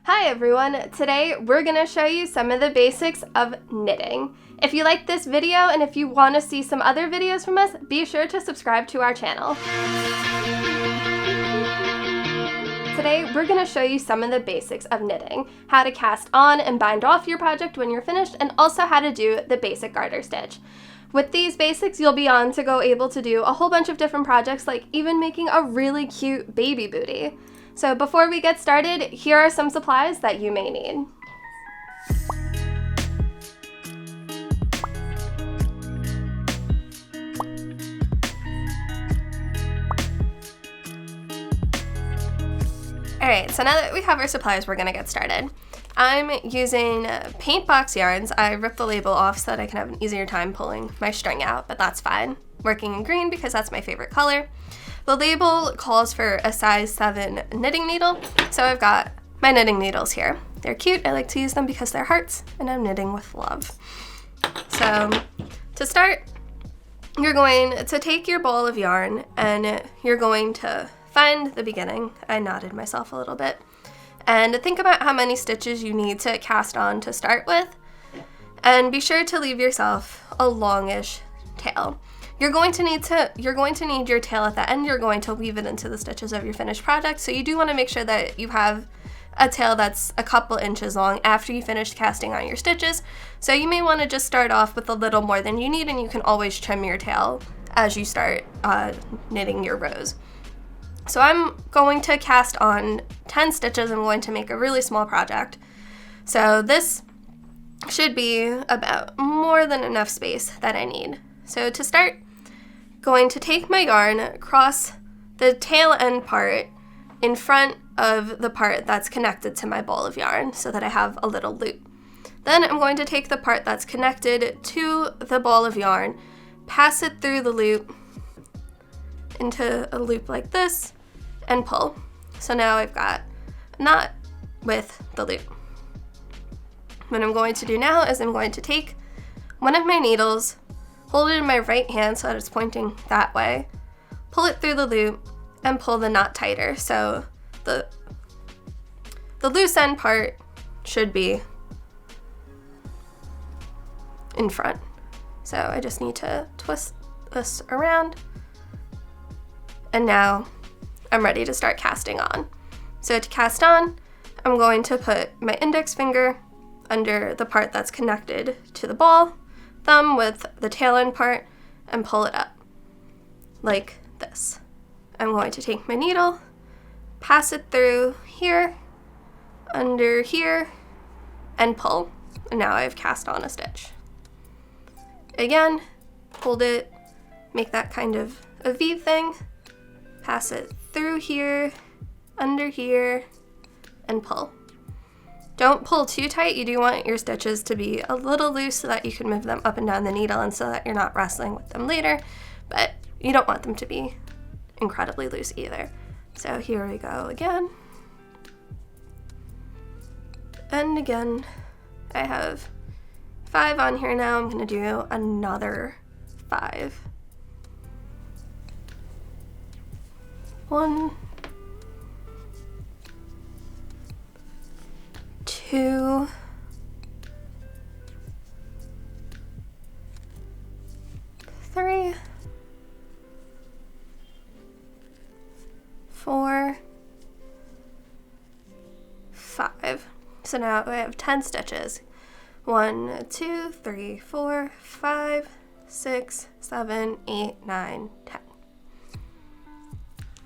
Hi everyone! Today we're going to show you some of the basics of knitting. If you like this video and if you want to see some other videos from us, be sure to subscribe to our channel. Today we're going to show you some of the basics of knitting, how to cast on and bind off your project when you're finished, and also how to do the basic garter stitch. With these basics, you'll be on to go able to do a whole bunch of different projects, like even making a really cute baby booty. So before we get started, here are some supplies that you may need. Alright, so now that we have our supplies, we're going to get started. I'm using paint box yarns. I ripped the label off so that I can have an easier time pulling my string out, but that's fine. Working in green because that's my favorite color. The label calls for a size 7 knitting needle, so I've got my knitting needles here. They're cute, I like to use them because they're hearts, and I'm knitting with love. So, to start, you're going to take your ball of yarn, and you're going to find the beginning. I nodded myself a little bit. And think about how many stitches you need to cast on to start with, and be sure to leave yourself a longish tail. You're going to need your tail at the end. You're going to weave it into the stitches of your finished project, so you do want to make sure that you have a tail that's a couple inches long after you finish casting on your stitches. So you may want to just start off with a little more than you need, and you can always trim your tail as you start knitting your rows. So I'm going to cast on 10 stitches. I'm going to make a really small project. So this should be about more than enough space that I need. So to start, going to take my yarn, across the tail end part in front of the part that's connected to my ball of yarn so that I have a little loop. Then I'm going to take the part that's connected to the ball of yarn, pass it through the loop into a loop like this, and pull. So now I've got a knot with the loop. What I'm going to do now is I'm going to take one of my needles, hold it in my right hand so that it's pointing that way, pull it through the loop, and pull the knot tighter. So the loose end part should be in front. So I just need to twist this around, and now I'm ready to start casting on. So to cast on, I'm going to put my index finger under the part that's connected to the ball, thumb with the tail end part, and pull it up like this. I'm going to take my needle, pass it through here, under here, and pull. And now I've cast on a stitch. Again, hold it, make that kind of a V thing, pass it through here, under here, and pull. Don't pull too tight. You do want your stitches to be a little loose so that you can move them up and down the needle and so that you're not wrestling with them later, but you don't want them to be incredibly loose either. So here we go again. And again, I have 5 on here now. I'm going to do another 5. 1, 2, 3, 4, 5. So now I have 10 stitches. 1, 2, 3, 4, 5, 6, 7, 8, 9, 10.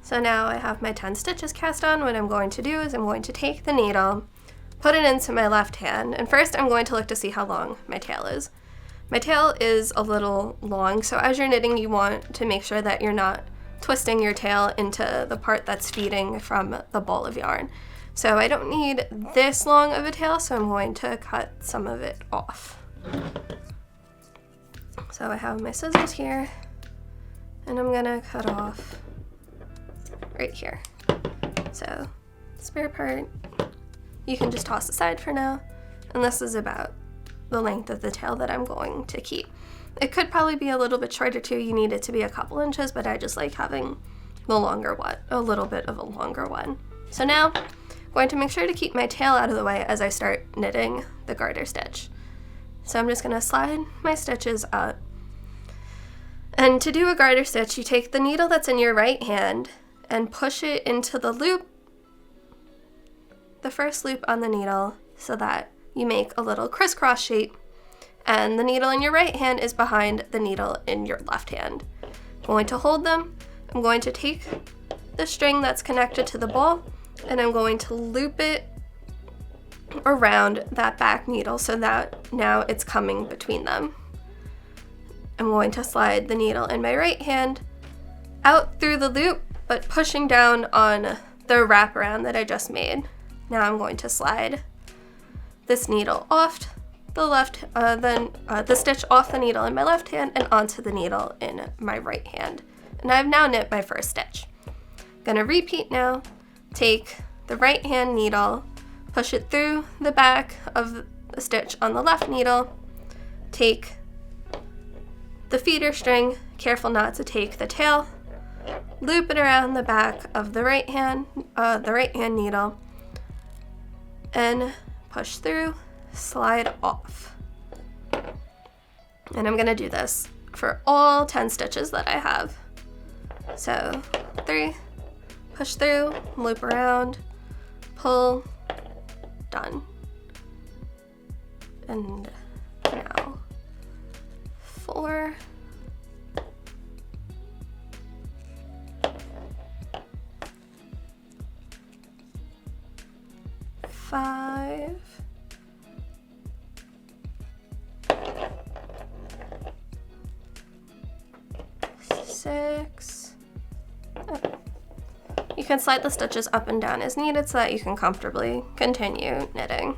So now I have my 10 stitches cast on. What I'm going to do is I'm going to take the needle, put it into my left hand, and first I'm going to look to see how long my tail is. My tail is a little long, so as you're knitting, you want to make sure that you're not twisting your tail into the part that's feeding from the ball of yarn. So I don't need this long of a tail, so I'm going to cut some of it off. So I have my scissors here, and I'm gonna cut off right here. So spare part, you can just toss aside for now, and this is about the length of the tail that I'm going to keep. It could probably be a little bit shorter too. You need it to be a couple inches, but I just like having the longer one, a little bit of a longer one. So now I'm going to make sure to keep my tail out of the way as I start knitting the garter stitch. So I'm just going to slide my stitches up. And to do a garter stitch, you take the needle that's in your right hand and push it into the loop, the first loop on the needle, so that you make a little crisscross shape, and the needle in your right hand is behind the needle in your left hand. I'm going to hold them. I'm going to take the string that's connected to the ball, and I'm going to loop it around that back needle so that now it's coming between them. I'm going to slide the needle in my right hand out through the loop, but pushing down on the wraparound that I just made. Now I'm going to slide this needle off the stitch off the needle in my left hand and onto the needle in my right hand. And I've now knit my first stitch. I'm gonna repeat now, take the right hand needle, push it through the back of the stitch on the left needle, take the feeder string, careful not to take the tail, loop it around the back of the right hand needle, and push through, slide off. And I'm gonna do this for all 10 stitches that I have. So 3, push through, loop around, pull, done. And now 4, 5, 6. You can slide the stitches up and down as needed so that you can comfortably continue knitting.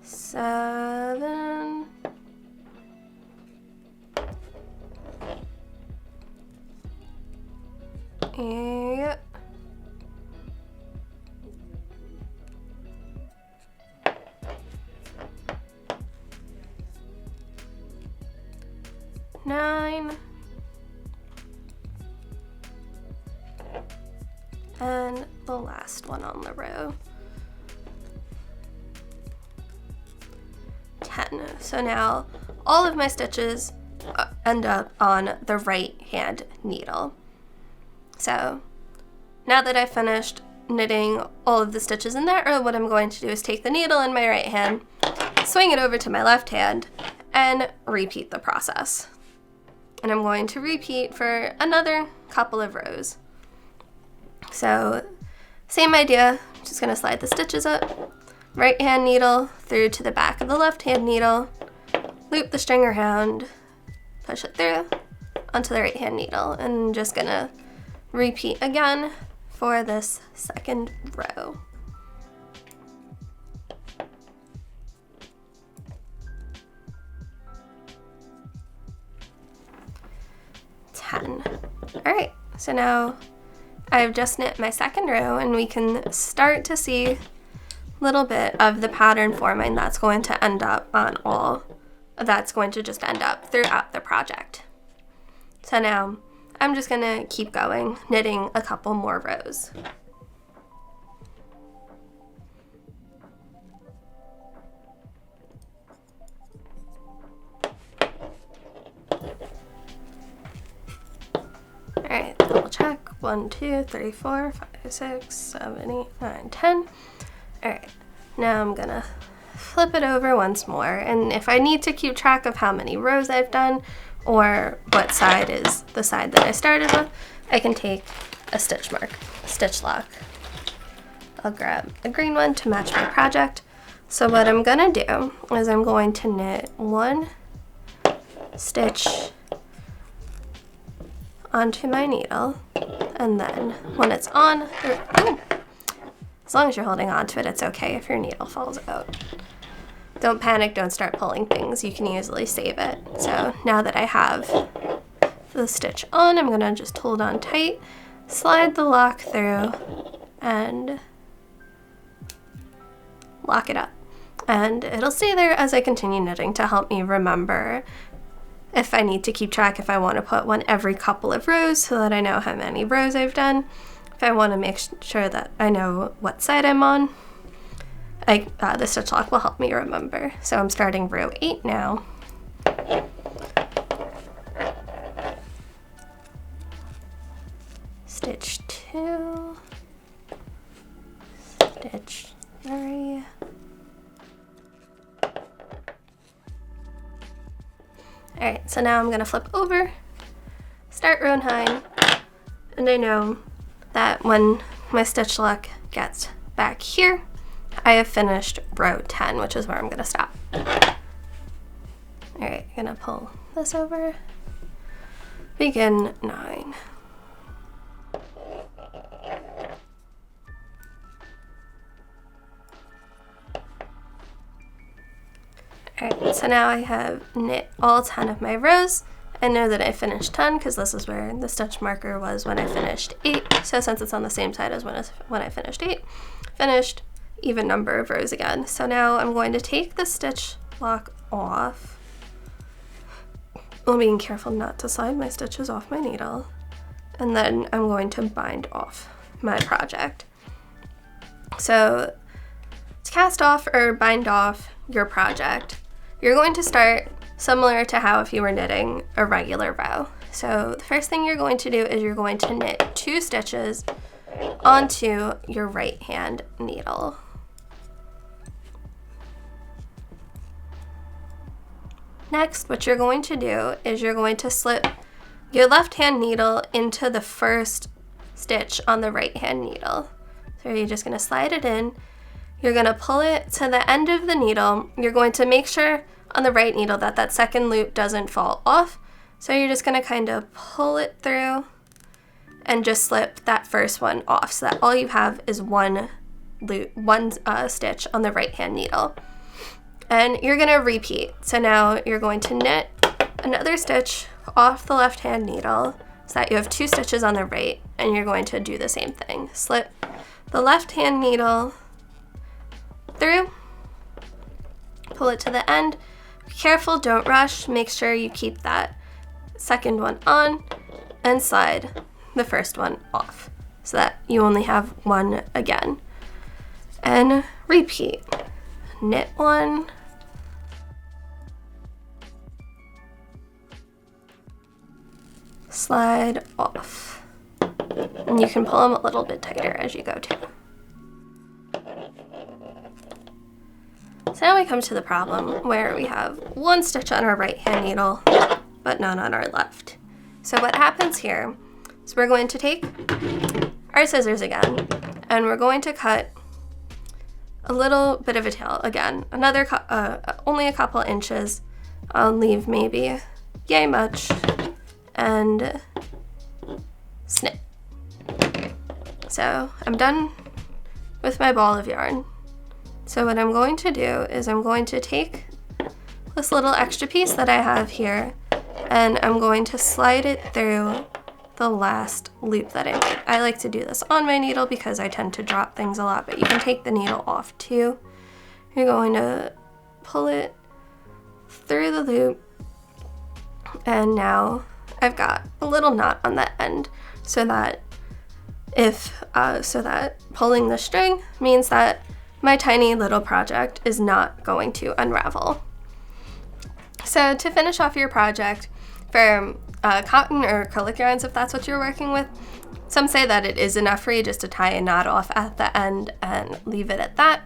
7, 8, 9, and the last one on the row, 10. So now all of my stitches end up on the right hand needle. So now that I've finished knitting all of the stitches in that row, what I'm going to do is take the needle in my right hand, swing it over to my left hand, and repeat the process. And I'm going to repeat for another couple of rows. So same idea, just gonna slide the stitches up, right hand needle through to the back of the left hand needle, loop the string around, push it through onto the right hand needle, and just gonna repeat again for this second row. All right, so now I've just knit my second row, and we can start to see a little bit of the pattern forming that's going to end up just end up throughout the project. So now I'm just gonna keep going, knitting a couple more rows. Alright, double check. 1, 2, 3, 4, 5, 6, 7, 8, 9, 10. Alright, now I'm gonna flip it over once more, and if I need to keep track of how many rows I've done or what side is the side that I started with, I can take a stitch lock. I'll grab a green one to match my project. So what I'm gonna do is I'm going to knit 1 stitch onto my needle, and then when it's on, as long as you're holding on to it, it's okay if your needle falls out. Don't panic, don't start pulling things, you can easily save it. So now that I have the stitch on, I'm gonna just hold on tight, slide the lock through, and lock it up. And it'll stay there as I continue knitting to help me remember if I need to keep track, if I want to put one every couple of rows so that I know how many rows I've done. If I want to make sure that I know what side I'm on, the stitch lock will help me remember. So I'm starting row 8 now. Stitch 2, stitch 3, alright, so now I'm going to flip over, start row 9, and I know that when my stitch lock gets back here, I have finished row 10, which is where I'm going to stop. Alright, I'm going to pull this over, begin 9. Alright, so now I have knit all 10 of my rows. I know that I finished 10 because this is where the stitch marker was when I finished 8. So since it's on the same side as when I finished 8, finished even number of rows again. So now I'm going to take the stitch lock off. I'm being careful not to slide my stitches off my needle. And then I'm going to bind off my project. So to cast off or bind off your project, you're going to start similar to how if you were knitting a regular row. So the first thing you're going to do is you're going to knit 2 stitches onto your right hand needle. Next, what you're going to do is you're going to slip your left hand needle into the first stitch on the right hand needle. So you're just going to slide it in. You're going to pull it to the end of the needle. You're going to make sure on the right needle that that second loop doesn't fall off. So you're just going to kind of pull it through and just slip that first one off so that all you have is one stitch on the right hand needle. And you're going to repeat. So now you're going to knit another stitch off the left hand needle so that you have 2 stitches on the right, and you're going to do the same thing. Slip the left hand needle through, pull it to the end. Be careful, don't rush. Make sure you keep that second one on and slide the first one off so that you only have one again. And repeat. Knit 1, slide off. And you can pull them a little bit tighter as you go too. So now we come to the problem where we have 1 stitch on our right hand needle, but none on our left. So what happens here is we're going to take our scissors again, and we're going to cut a little bit of a tail again, only a couple inches. I'll leave maybe yay much, and snip. So I'm done with my ball of yarn. So what I'm going to do is I'm going to take this little extra piece that I have here, and I'm going to slide it through the last loop that I made. I like to do this on my needle because I tend to drop things a lot, but you can take the needle off too. You're going to pull it through the loop, and now I've got a little knot on the end so that pulling the string means that my tiny little project is not going to unravel. So to finish off your project, for cotton or acrylic yarns, if that's what you're working with, some say that it is enough for you just to tie a knot off at the end and leave it at that.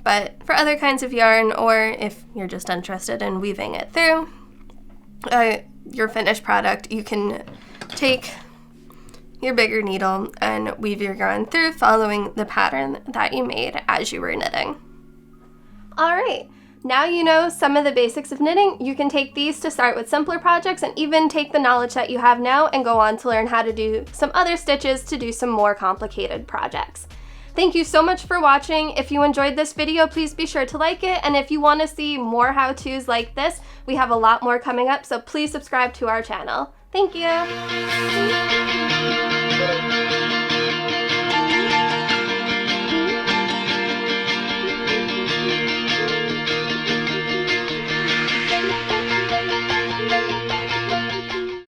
But for other kinds of yarn, or if you're just interested in weaving it through your finished product, you can take your bigger needle and weave your yarn through following the pattern that you made as you were knitting. All right, now you know some of the basics of knitting. You can take these to start with simpler projects, and even take the knowledge that you have now and go on to learn how to do some other stitches to do some more complicated projects. Thank you so much for watching. If you enjoyed this video, please be sure to like it. And if you want to see more how-tos like this, we have a lot more coming up, so please subscribe to our channel. Thank you.